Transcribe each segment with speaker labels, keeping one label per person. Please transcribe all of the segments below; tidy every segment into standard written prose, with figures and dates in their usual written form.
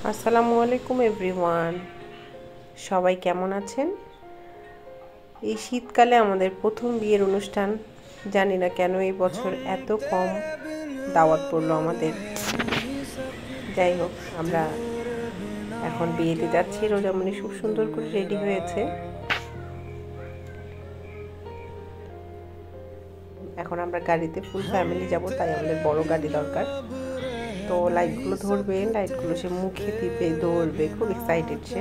Speaker 1: আসসালামু আলাইকুম এভরিওয়ান, সবাই কেমন আছেন? এই শীতকালে আমাদের প্রথম বিয়ের অনুষ্ঠান। জানি না কেন এই বছর এত কম দাওয়াত পড়লো আমাদের। যাই হোক, আমরা এখন বিয়েতে যাচ্ছি। রোজামণি খুব সুন্দর করে রেডি হয়েছে। এখন আমরা গাড়িতে ফুল ফ্যামিলি যাব, তাই আমাদের বড় গাড়ি দরকার। তো লাইটগুলো ধরবে, লাইটগুলো সে মুখে দিবে, ধরবে, খুব এক্সাইটেড সে।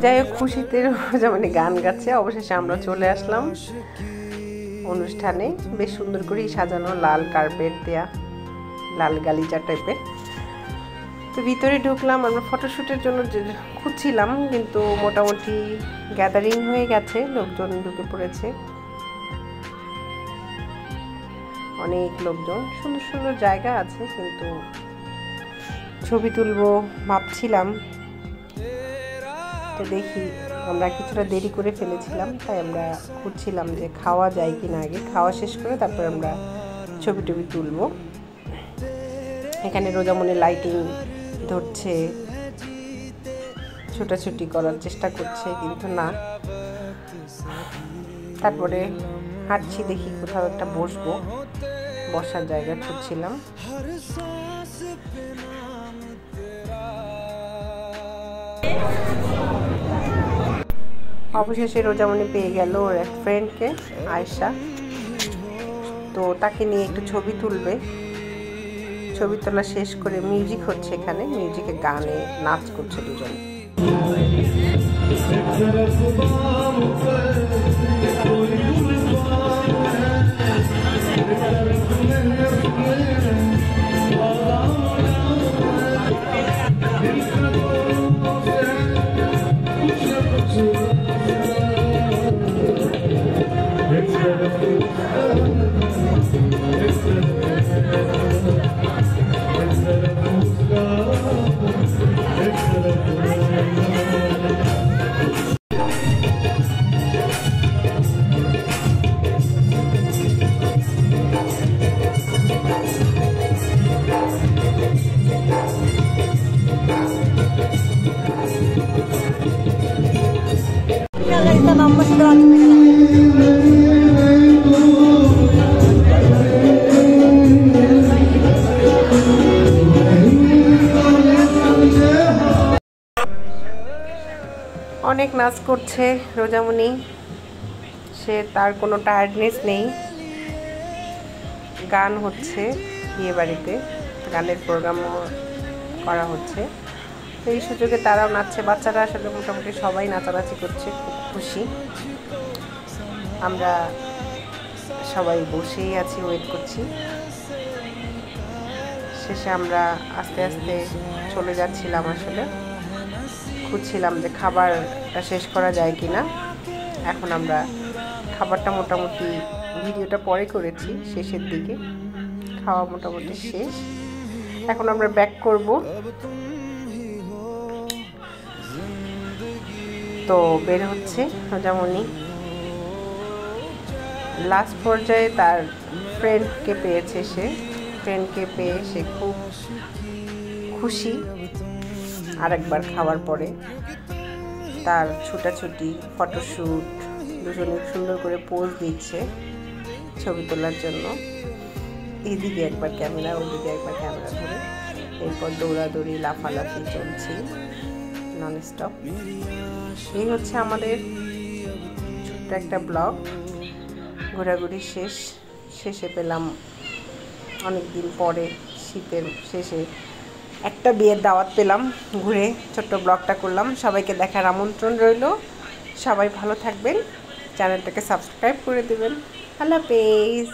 Speaker 1: যাই হোক, খুশিতে মানে গান গাচ্ছে। অবশেষে আমরা চলে আসলাম অনুষ্ঠানে। বেশ সুন্দর করে সাজানো, লাল কার্পেট দেয়া, লাল গালিচা টাইপের। তো ভিতরে ঢুকলাম। আমরা ফটোশ্যুটের জন্য খুঁজছিলাম, কিন্তু মোটামুটি গ্যাদারিং হয়ে গেছে, লোকজন ঢুকে পড়েছে, অনেক লোকজন। সুন্দর সুন্দর জায়গা আছে, কিন্তু ছবি তুলবো ভাবছিলাম। তো দেখি, আমরা কিছুটা দেরি করে ফেলেছিলাম, তাই আমরা খুঁজছিলাম যে খাওয়া যায় কিনা। আগে খাওয়া শেষ করে তারপর আমরা ছবি টবি তুলবো। এখানে রোজামণি লাইটিং ধরছে, ছোটাছুটি করার চেষ্টা করছে, কিন্তু না। তারপরে হাঁটছি, দেখি কোথাও একটা বসবো, বসার জায়গা খুঁজছিলাম। অবশেষে রোজামণি পেয়ে গেল ওর এক ফ্রেন্ডকে, আয়েশা। তো তাকে নিয়ে একটু ছবি তুলবে। ছবি তোলা শেষ করে মিউজিক হচ্ছে এখানে, মিউজিকে গানে নাচ করছে দুজন। অনেক নাচ করছে রোজামণি, সে তার কোনো টায়ার্ডনেস নেই। গান হচ্ছে বিয়ে বাড়িতে, গানের প্রোগ্রামও করা হচ্ছে। তো এই সুযোগে তারাও নাচছে, বাচ্চারা আসলে মোটামুটি সবাই নাচানাচি করছে, খুব খুশি। আমরা সবাই বসেই আছি, ওয়েট করছি। শেষে আমরা আস্তে আস্তে চলে যাচ্ছিলাম। আসলে খুঁজছিলাম যে খাবারটা শেষ করা যায় কিনা। এখন আমরা খাবারটা মোটামুটি, ভিডিওটা পরে করেছি, শেষের দিকে খাওয়া মোটামুটি শেষ। এখন আমরা ব্যাক করব। তো বের হচ্ছে রোজামণি। লাস্ট পর্যায়ে তার ফ্রেন্ডকে পেয়েছে, ফ্রেন্ডকে পেয়ে সে খুব খুশি। আরেকবার খাওয়ার পরে তার ছুটাছুটি, ফটোশ্যুট, দুজনে সুন্দর করে পোজ দিচ্ছে ছবি তোলার জন্য। এদিকে একবার ক্যামেরা, ওদিকে একবার ক্যামেরা ধরে, এরপর দৌড়াদৌড়ি, লাফালাফি চলছে নন স্টপ। এই হচ্ছে আমাদের ছোট্ট একটা ব্লগ। ঘোরাঘুরি শেষে পেলাম অনেক দিন পরে, শীতের শেষে একটা বিয়ের দাওয়াত পেলাম। ঘুরে ছোট্ট ব্লগটা করলাম। সবাইকে দেখার আমন্ত্রণ রইল। সবাই ভালো থাকবেন, চ্যানেলটাকে সাবস্ক্রাইব করে দেবেন। আল্লাহ হাফেজ।